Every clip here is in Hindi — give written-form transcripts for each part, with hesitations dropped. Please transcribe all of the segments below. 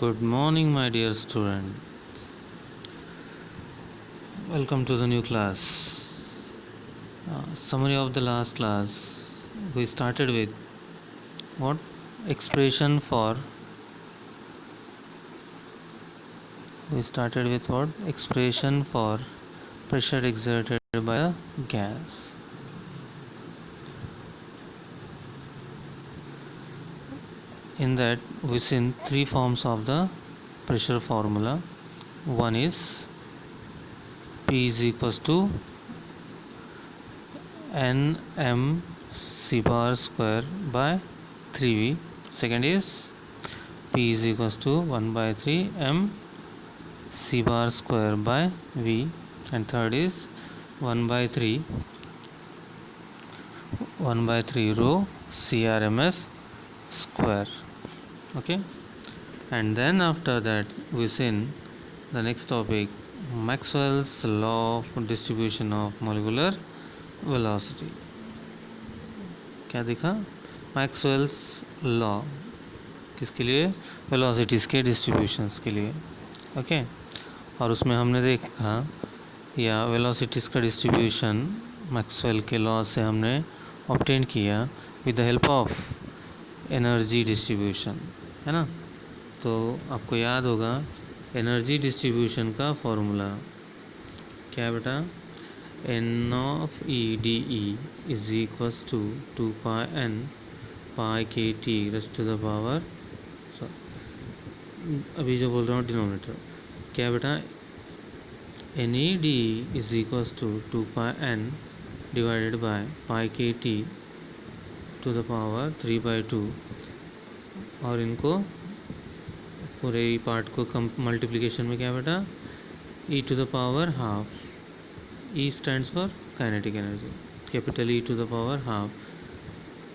Good morning, my dear student. Welcome to the new class. Summary of the last class. We started with what? Expression for. We started with what? Expression for pressure exerted by a gas. In that, we seen three forms of the pressure formula. One is P is equals to Nm C bar square by 3V. Second is P is equals to 1 by 3 M C bar square by V. And third is 1 by 3 rho CRMS square. Okay, and then after that we seen the next topic, Maxwell's law of distribution of molecular velocity. क्या दिखा? मैक्सवेल्स लॉ किसके लिए? वेलोसिटीज़ के डिस्ट्रीब्यूशंस के लिए. ओके, और उसमें हमने देखा या वेलोसिटीज़ का डिस्ट्रीब्यूशन मैक्सवेल के लॉ से हमने ऑब्टेन किया with the help of energy distribution, है ना. तो आपको याद होगा एनर्जी डिस्ट्रीब्यूशन का फॉर्मूला क्या है बेटा? N of EdE is equals to 2 pi n pi kt raised to the power, अभी जो बोल रहा हूँ डिनोमिनेटर क्या है बेटा? NED is equals to 2 pi n divided by pi kt to the power 3 by 2, और इनको पूरे पार्ट को कम मल्टीप्लिकेशन में क्या है बेटा? e to the power half. E stands for kinetic energy, capital E to the power half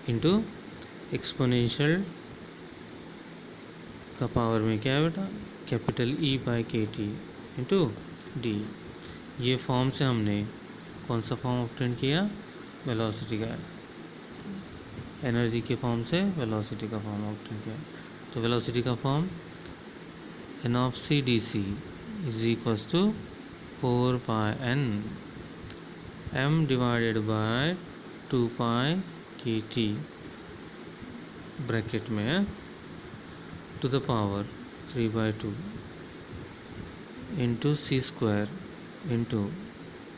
into exponential का पावर में क्या है बेटा? Capital E by kt into d. ये फॉर्म से हमने कौन सा फॉर्म ऑब्टेन किया? वेलोसिटी का. एनर्जी के फॉर्म से वेलोसिटी का फॉर्म ऑब्टेन किया. तो वेलोसिटी का form n of c dc is equals to 4 pi n m divided by 2 pi kt bracket में to the power 3 by 2 into c square into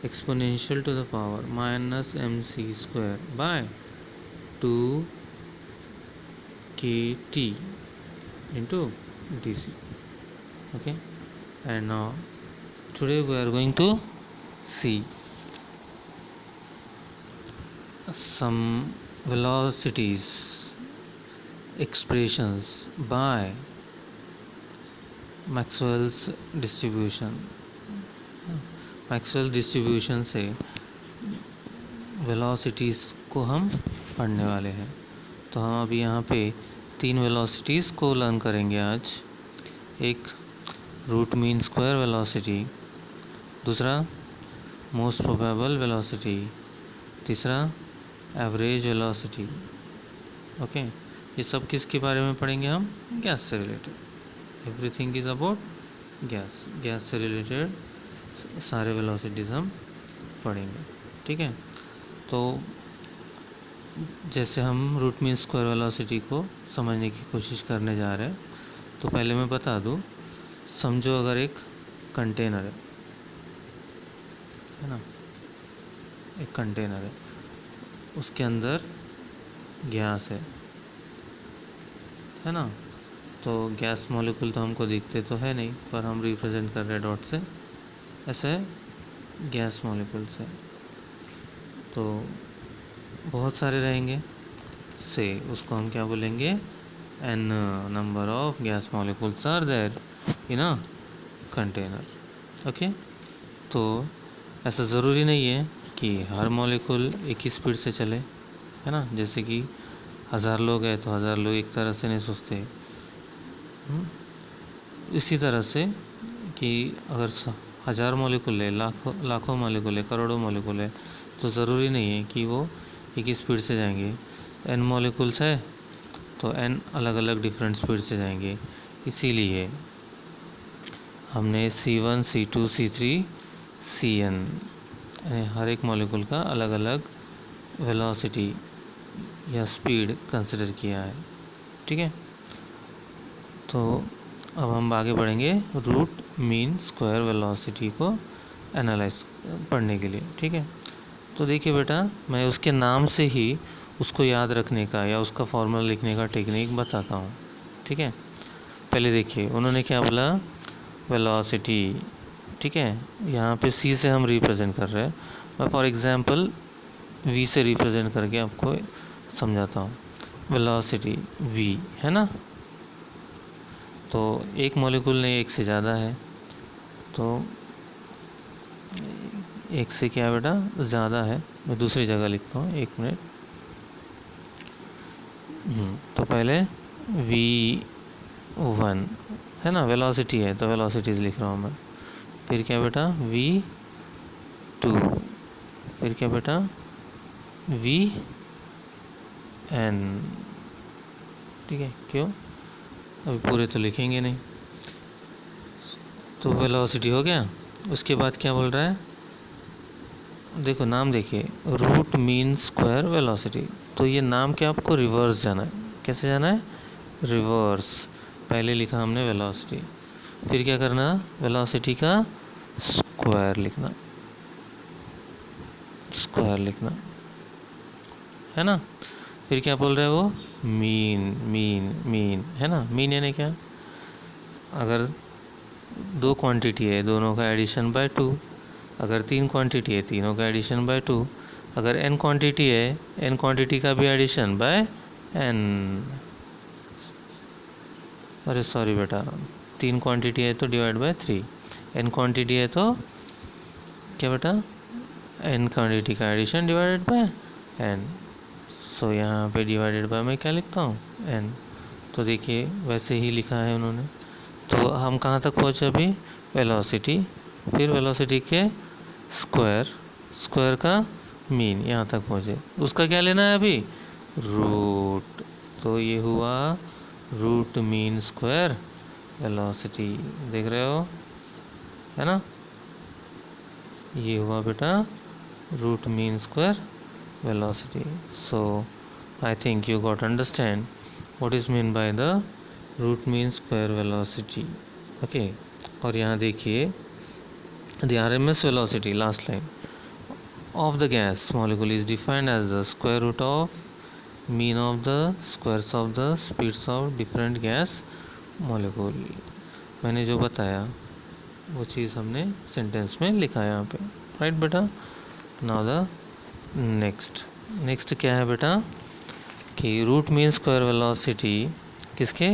exponential to the power minus m c square by 2 kt into d c. Okay, and now today we are going to see some velocities expressions by Maxwell's distribution. Maxwell distribution से velocities को हम पढ़ने वाले हैं. तो हम अभी यहाँ पे तीन velocities को लर्न करेंगे आज. एक रूट मीन स्क्वायर वेलोसिटी, दूसरा मोस्ट प्रोबेबल वेलोसिटी, तीसरा एवरेज वेलोसिटी. ओके, ये सब किसके बारे में पढ़ेंगे हम? गैस से related. Everything is about gas. Gas से रिलेटेड सारे वेलोसिटीज़ हम पढ़ेंगे. ठीक है, तो जैसे हम रूट मीन स्क्वायर वेलोसिटी को समझने की कोशिश करने जा रहे हैं, तो पहले मैं बता दूँ. समझो अगर एक कंटेनर है ना, एक कंटेनर है, उसके अंदर गैस है ना. तो गैस मॉलिक्यूल तो हमको दिखते तो है नहीं, पर हम रिप्रेजेंट कर रहे हैं डॉट से. ऐसे गैस मॉलिक्यूल्स है, तो बहुत सारे रहेंगे से उसको हम क्या बोलेंगे? n number of gas molecules are there in a container. Okay, तो ऐसा ज़रूरी नहीं है कि हर मॉलिक्यूल एक ही स्पीड से चले, है ना. जैसे कि 1000 लोग हैं तो 1000 लोग एक तरह से नहीं सोचते. इसी तरह से कि अगर 1000 मॉलिक्यूल है, लाखों मॉलिक्यूल है, करोड़ों मॉलिक्यूल है, तो ज़रूरी नहीं है कि वो एक ही स्पीड से जाएंगे. n मॉलिक्यूल्स है तो n अलग अलग डिफरेंट स्पीड से जाएंगे. इसीलिए हमने C1 C2 C3 Cn यानी हर एक मॉलिक्यूल का अलग अलग वेलोसिटी या स्पीड कंसिडर किया है। ठीक है, तो अब हम आगे बढ़ेंगे रूट मीन स्क्वायर वेलोसिटी को एनालाइज पढ़ने के लिए। ठीक है, तो देखिए बेटा, मैं उसके नाम से ही उसको याद रखने का या उसका फॉर्मूला लिखने का टेक्निक बताता हूँ। ठीक है, पहले देखिए उन्होंने क्या बोला, वेलोसिटी। ठीक है, यहाँ पे C से हम रिप्रेजेंट कर रहे हैं, मैं फॉर एग्जांपल V से रिप्रेजेंट करके आपको समझाता हूँ। वेलोसिटी V है ना, तो एक मॉलिक्यूल नहीं, एक से ज़्यादा है, तो एक से क्या बेटा ज़्यादा है। मैं दूसरी जगह लिखता हूँ, एक मिनट। तो पहले V1 है ना, वेलोसिटी है तो वेलोसिटीज लिख रहा हूँ मैं। फिर क्या बेटा V2, फिर क्या बेटा Vn। ठीक है, क्यों, अभी पूरे तो लिखेंगे नहीं। तो वेलोसिटी हो गया। उसके बाद क्या बोल रहा है, देखो नाम देखिए, रूट मीन स्क्वायर वेलोसिटी। तो ये नाम क्या, आपको रिवर्स जाना है। कैसे जाना है, रिवर्स। पहले लिखा हमने वेलोसिटी, फिर क्या करना, वेलोसिटी का स्क्वायर लिखना, स्क्वायर लिखना है ना। फिर क्या बोल रहे हैं वो, मीन मीन मीन है ना। मीन यानी क्या, अगर दो क्वांटिटी है दोनों का एडिशन बाय 2, अगर 3 क्वांटिटी है तीनों का एडिशन बाय 2, अगर n क्वांटिटी है n क्वांटिटी का भी एडिशन बाय n। अरे सॉरी बेटा, 3 क्वांटिटी है तो डिवाइड बाय 3, n क्वांटिटी है तो क्या बेटा n क्वांटिटी का एडिशन डिवाइडेड बाय n। सो यहाँ पे डिवाइडेड बाय मैं क्या लिखता हूँ, n। तो देखिए वैसे ही लिखा है उन्होंने। तो हम कहाँ तक पहुँचे अभी, वेलोसिटी, फिर वेलोसिटी के स्क्वायर, स्क्वायर का मीन, यहाँ तक पहुँचे। उसका क्या लेना है अभी, रूट। तो ये हुआ रूट मीन स्क्वायर वेलोसिटी, देख रहे हो है ना। ये हुआ बेटा root mean square velocity. So I think you got understand what is mean by the root mean square velocity. Okay, और यहाँ देखिए the RMS velocity, last line of the gas molecule is defined as the square root of mean of the squares of the speeds of different gas molecule। मैंने जो बताया वो चीज़ हमने सेंटेंस में लिखा है यहाँ पे, राइट बेटा। नाउ द नेक्स्ट क्या है बेटा, कि रूट मीन स्क्वायर वेलोसिटी किसके,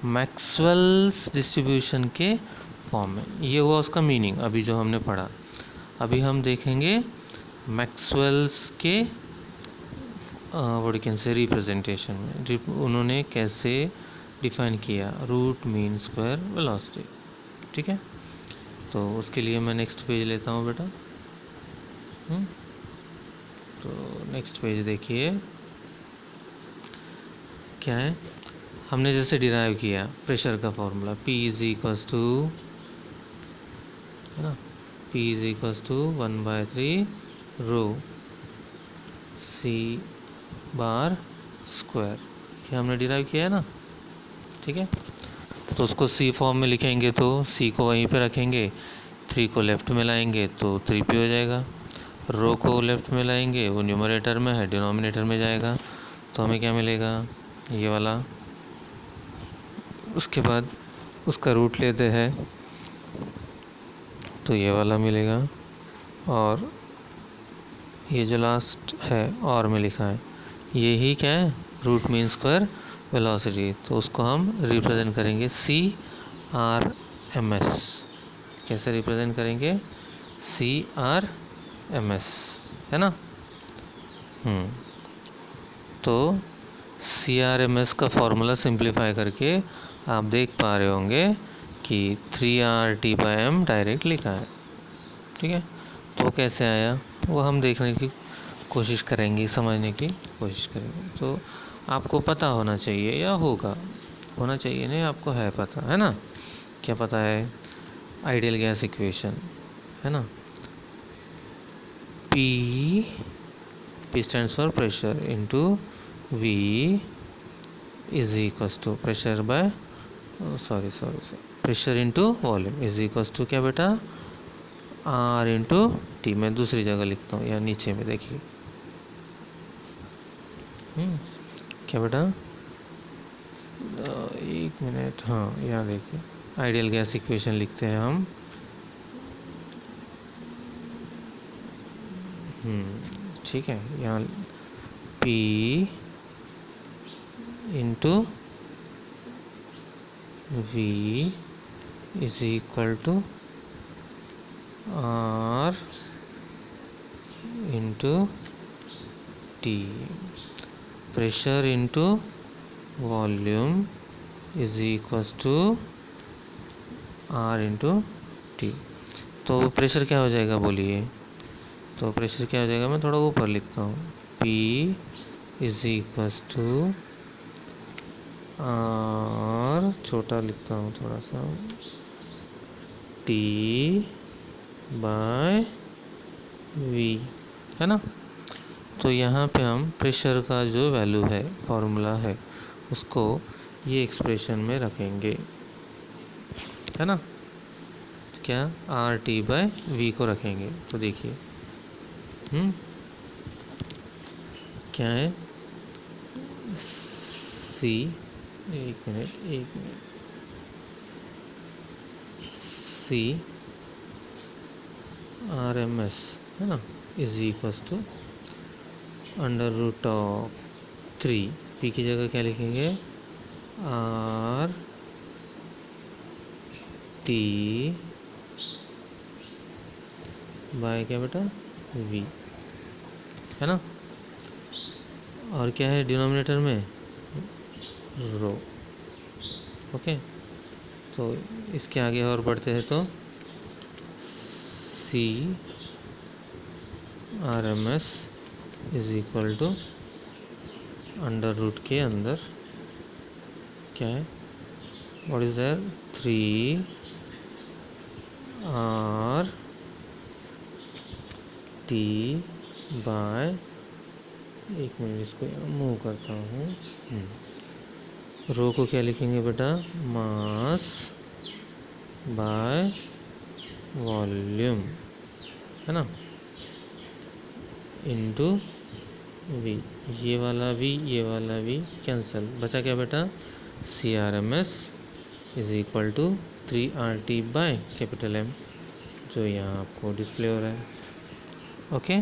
मैक्सवेल्स डिस्ट्रीब्यूशन के फॉर्म में। ये हुआ उसका मीनिंग अभी जो हमने पढ़ा। अभी हम देखेंगे मैक्सवेल्स के व्हाट कैन से रिप्रेजेंटेशन में उन्होंने कैसे डिफाइन किया रूट मीन स्क्वायर वेलोसिटी। ठीक है, तो उसके लिए मैं नेक्स्ट पेज लेता हूँ बेटा। तो नेक्स्ट पेज देखिए क्या है, हमने जैसे डिराइव किया प्रेशर का formula, P is equals to है ना, P is equals to 1/3 rho C bar square, ये हमने डिराइव किया है ना। ठीक है, तो उसको C फॉर्म में लिखेंगे तो C को वहीं पे रखेंगे, 3 को लेफ्ट में लाएंगे तो 3P हो जाएगा, रो को लेफ्ट में लाएंगे वो न्यूमरेटर में है, डिनोमिनेटर में जाएगा, तो हमें क्या मिलेगा, ये वाला। उसके बाद उसका रूट लेते हैं तो ये वाला मिलेगा, और ये जो लास्ट है और में लिखा है यही क्या है, रूट मीन स्क्वायर वेलोसिटी। तो उसको हम रिप्रेजेंट करेंगे CRMS। कैसे रिप्रेजेंट करेंगे, CRMS है ना। तो CRMS का फॉर्मूला सिंप्लीफाई करके आप देख पा रहे होंगे कि 3RT/m डायरेक्ट लिखा है। ठीक है, तो कैसे आया वो हम देखने की कोशिश करेंगे, समझने की कोशिश करेंगे। तो आपको पता होना चाहिए या होगा, होना चाहिए नहीं, आपको है पता है ना, क्या पता है, आइडियल गैस इक्वेशन है ना, P stands for pressure into V is equals to pressure by pressure into volume is equals to क्या बेटा, R into T। मैं दूसरी जगह लिखता हूँ, या नीचे में देखिए, क्या बेटा, एक मिनट, हाँ यहाँ देखिए, आइडियल गैस इक्वेशन लिखते हैं हम, ठीक है, यहाँ P into V is equal to R into T, pressure into volume is equals to R into T. तो प्रेशर क्या हो जाएगा बोलिए, तो प्रेशर क्या हो जाएगा, मैं थोड़ा ऊपर लिखता हूँ, P is equals to R, छोटा लिखता हूँ थोड़ा सा, T बाय V, है ना। तो यहाँ पे हम प्रेशर का जो वैल्यू है, फॉर्मूला है, उसको ये एक्सप्रेशन में रखेंगे, है ना। तो क्या, आर टी बाय वी को रखेंगे, तो देखिए क्या है, सी, एक minute, C R M S, है ना, is equals to under root of 3, P की जगह क्या लिखेंगे, आर टी बाय क्या बेटा, वी, है ना। और क्या है डिनोमिनेटर में, रो, ओके। तो इसके आगे और बढ़ते हैं, तो c R M S is equal to under root के अंदर क्या है, what is there, 3 R T by, एक मिनट इसको मूव करता हूँ, रो को क्या लिखेंगे बेटा, मास बाय वॉल्यूम, है ना, इनटू वी, ये वाला वी कैंसिल, बचा क्या बेटा, c R M S is equal to 3 R T by capital M, जो यहाँ आपको डिस्प्ले हो रहा है, ओके।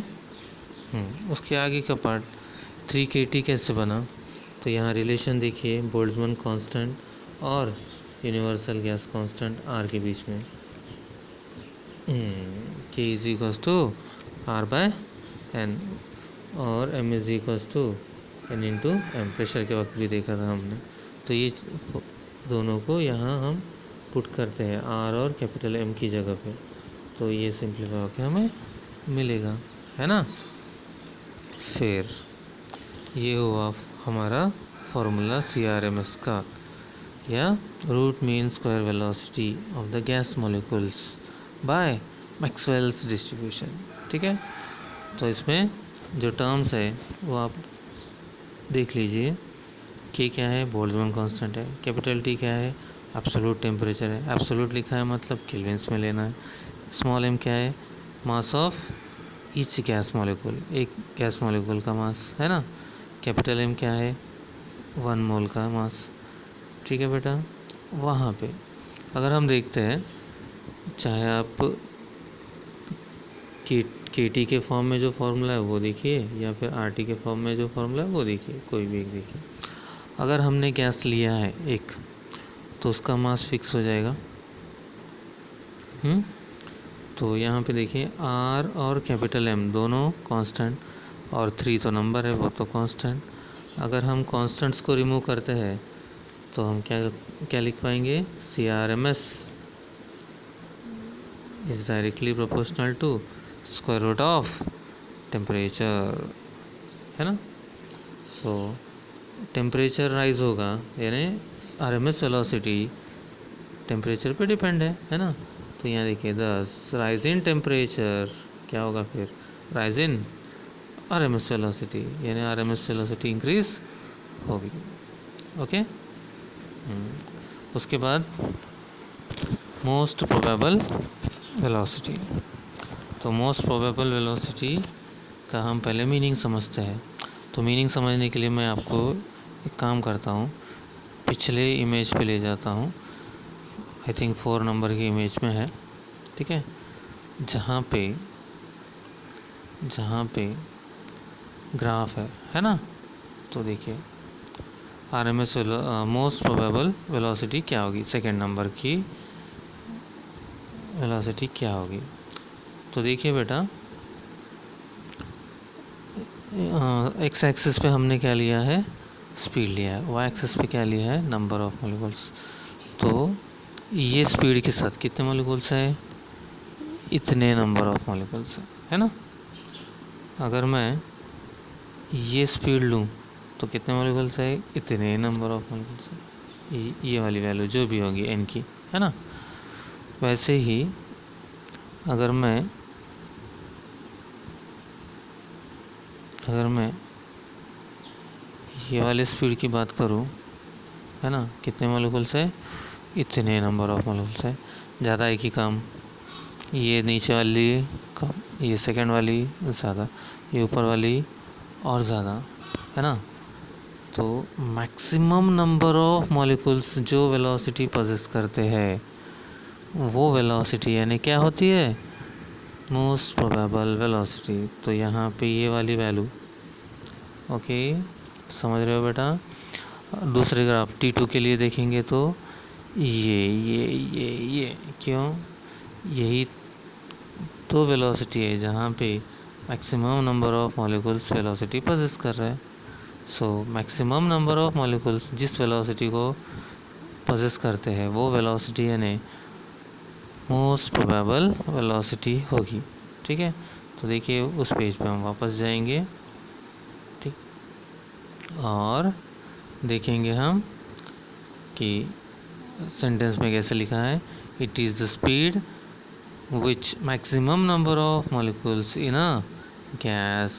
उसके आगे का पार्ट 3 के टी कैसे बना, तो यहाँ रिलेशन देखिए, बोल्ट्जमैन कांस्टेंट और यूनिवर्सल गैस कांस्टेंट आर के बीच में, K is equals to R by N, और M is equals to N into M, pressure के वक्त भी देखा था हमने। तो ये दोनों को यहाँ हम पुट करते हैं आर और कैपिटल एम की जगह पे, तो ये सिंप्लीफाई होकर हमें मिलेगा, है ना। फिर ये हुआ हमारा formula c R M S का, या root mean square velocity of the gas molecules by Maxwell's distribution, ठीक है। तो इसमें जो टर्म्स है वो आप देख लीजिए, के क्या है, बोल्ट्जमैन कांस्टेंट है, कैपिटल टी क्या है, एब्सोल्यूट टेम्परेचर है, एब्सोल्यूट लिखा है मतलब केल्विन्स में लेना है, स्मॉल एम क्या है, mass of each gas molecule, एक गैस मॉलिक्यूल का मास, है ना, कैपिटल एम क्या है, 1 मोल का मास, ठीक है बेटा। वहाँ पे अगर हम देखते हैं, चाहे आप के टी के फॉर्म में जो फॉर्मूला है वो देखिए, या फिर आर टी के फॉर्म में जो फॉर्मूला है वो देखिए, कोई भी एक देखिए। अगर हमने गैस लिया है एक, तो उसका मास फिक्स हो जाएगा, तो यहाँ पे देखिए आर और कैपिटल एम दोनों कांस्टेंट, और 3 तो नंबर है, वो तो कांस्टेंट। अगर हम कांस्टेंट्स को रिमूव करते हैं तो हम क्या लिख पाएंगे, c R M S is directly proportional to square root of temperature, है ना। सो टेम्परेचर राइज होगा, यानी RMS वेलोसिटी टेम्परेचर पे डिपेंड है ना। तो यहाँ देखिए 10 राइज इन टेम्परेचर क्या होगा फिर, राइज इन RMS वेलोसिटी, यानी RMS वेलोसिटी इंक्रीज होगी। ओके। उसके बाद मोस्ट प्रोबेबल वेलोसिटी। तो मोस्ट प्रोबेबल वेलोसिटी का हम पहले मीनिंग समझते हैं। तो मीनिंग समझने के लिए मैं आपको एक काम करता हूँ, पिछले इमेज पे ले जाता हूँ। आई थिंक 4 नंबर की इमेज में है, ठीक है, जहाँ पे ग्राफ है ना। तो देखिए RMS मोस्ट प्रोबेबल वेलोसिटी क्या होगी, सेकेंड नंबर की वेलोसिटी क्या होगी। तो देखिए बेटा, एक्स एक्सिस पे हमने क्या लिया है, स्पीड लिया है, वाई एक्सिस पे क्या लिया है, नंबर ऑफ मॉलिक्यूल्स। तो ये स्पीड के साथ कितने मॉलिक्यूल्स है, इतने नंबर ऑफ मॉलिक्यूल्स है ना। अगर मैं ये स्पीड लूँ तो कितने मॉलिक्यूल्स है, इतने नंबर ऑफ मॉलिक्यूल्स है, ये वाली वैल्यू जो भी होगी n की, है ना। वैसे ही अगर मैं ये वाले स्पीड की बात करूँ, है ना, कितने मॉलिक्यूल्स है, इतने नंबर ऑफ मॉलिक्यूल्स है। ज़्यादा एक ही काम, ये नीचे वाली कम, ये सेकंड वाली ज़्यादा, ये ऊपर वाली और ज़्यादा, है ना। तो मैक्सिमम नंबर ऑफ मॉलिक्यूल्स जो वेलोसिटी पोजेस करते हैं, वो वेलोसिटी यानी क्या होती है, मोस्ट प्रोबेबल वेलोसिटी। तो यहाँ पे ये वाली वैल्यू, ओके, समझ रहे हो बेटा। दूसरे ग्राफ T2 के लिए देखेंगे तो ये क्यों, यही तो वेलोसिटी है जहाँ पे maximum number of molecules velocity possess कर रहे हैं। So maximum number of molecules जिस वेलोसिटी को पोजेस करते हैं वो वेलोसिटी यानी मोस्ट प्रोबेबल वेलोसिटी होगी, ठीक है। तो देखिए उस पेज पे हम वापस जाएंगे, ठीक, और देखेंगे हम कि सेंटेंस में कैसे लिखा है, it is the speed which maximum number of molecules in a gas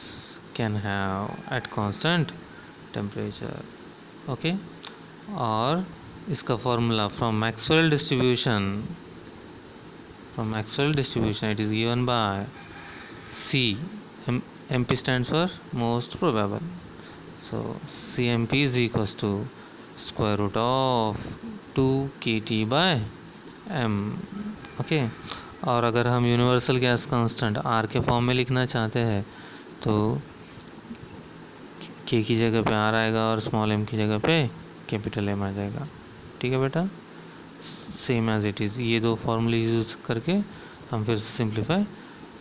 can have at constant temperature, okay। और इसका formula from Maxwell distribution it is given by C, MP stands for most probable, so CMP is equals to square root of 2 kT by m, okay. और अगर हम यूनिवर्सल गैस कांस्टेंट R के फॉर्म में लिखना चाहते हैं तो K की जगह पे R आएगा और स्मॉल m की जगह पे कैपिटल M आ जाएगा, ठीक है बेटा, सेम एज इट इज़। ये दो फॉर्मूले यूज़ करके हम फिर से सिंप्लीफाई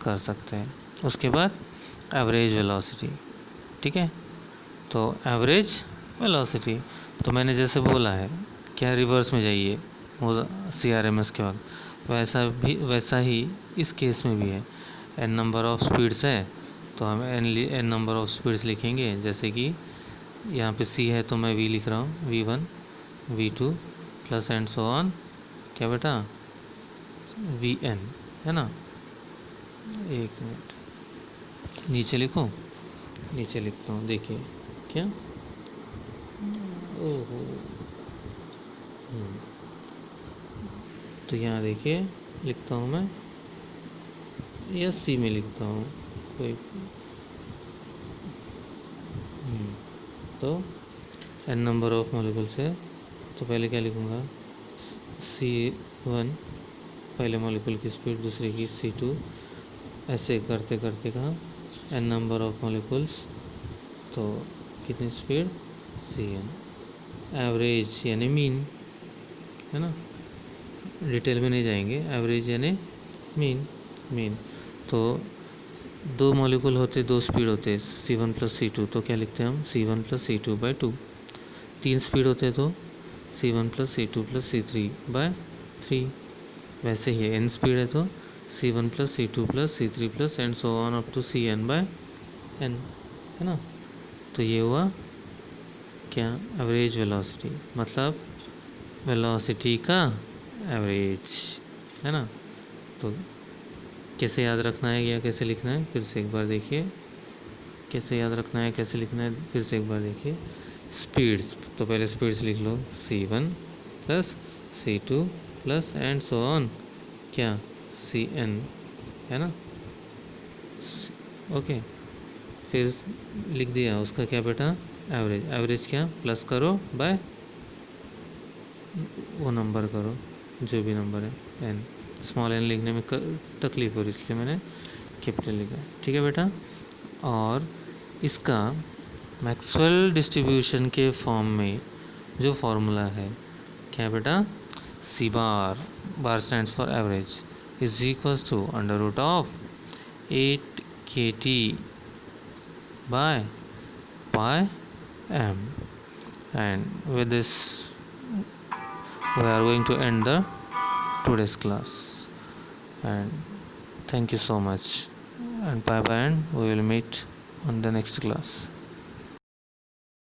कर सकते हैं। उसके बाद एवरेज वेलोसिटी, ठीक है। तो एवरेज वेलोसिटी, तो मैंने जैसे बोला है क्या, रिवर्स में जाइए वो CRMS के बाद, वैसा ही इस केस में भी है। n नंबर ऑफ स्पीड्स है तो हम n नंबर ऑफ स्पीड्स लिखेंगे, जैसे कि यहाँ पे C है तो मैं V लिख रहा हूँ, V1 V2 plus and so on, क्या बेटा, Vn, है ना। एक मिनट, नीचे लिखो, नीचे लिखता हूँ, देखिए क्या, ओहो, तो यहाँ देखिए लिखता हूँ मैं, या C में लिखता हूँ कोई, तो n नंबर ऑफ मॉलिक्यूल्स है तो पहले क्या लिखूँगा, C1 पहले मॉलिक्यूल की स्पीड, दूसरे की C2, ऐसे करते करते कहाँ n नंबर ऑफ मॉलिक्यूल्स, तो कितनी स्पीड, Cn, एवरेज यानी मीन, है ना, डिटेल में नहीं जाएंगे, एवरेज यानी मीन। तो दो मॉलिक्यूल होते, दो स्पीड होते, C1 प्लस C2, तो क्या लिखते हैं हम, C1 प्लस C2 बाई 2। तीन स्पीड होते तो C1 plus C2 plus C3 bye 3। वैसे ही n स्पीड है तो C1 plus C2 plus C3 plus and so on up to Cn by n, है ना। तो ये हुआ क्या, एवरेज वेलोसिटी, मतलब वेलोसिटी का एवरेज, है ना। तो कैसे याद रखना है या कैसे लिखना है, फिर से एक बार देखिए। कैसे याद रखना है, कैसे लिखना है, फिर से एक बार देखिए। स्पीड्स, तो पहले स्पीड्स लिख लो, c1 plus c2 plus and so on, क्या, cn, है ना। ओके, फिर लिख दिया उसका क्या बेटा, एवरेज। एवरेज क्या, प्लस करो बाय वो नंबर करो जो भी नंबर है, n। स्मॉल n लिखने में तकलीफ हो रही, इसलिए मैंने कैपिटल लिखा, ठीक है बेटा। और इसका मैक्सवेल डिस्ट्रीब्यूशन के फॉर्म में जो फॉर्मूला है, क्या बेटा, C bar, bar stands for average, is equals to under root of 8 kt by pi m। And with this we are going to end the today's class, and thank you so much, and bye bye, and we will meet on the next class.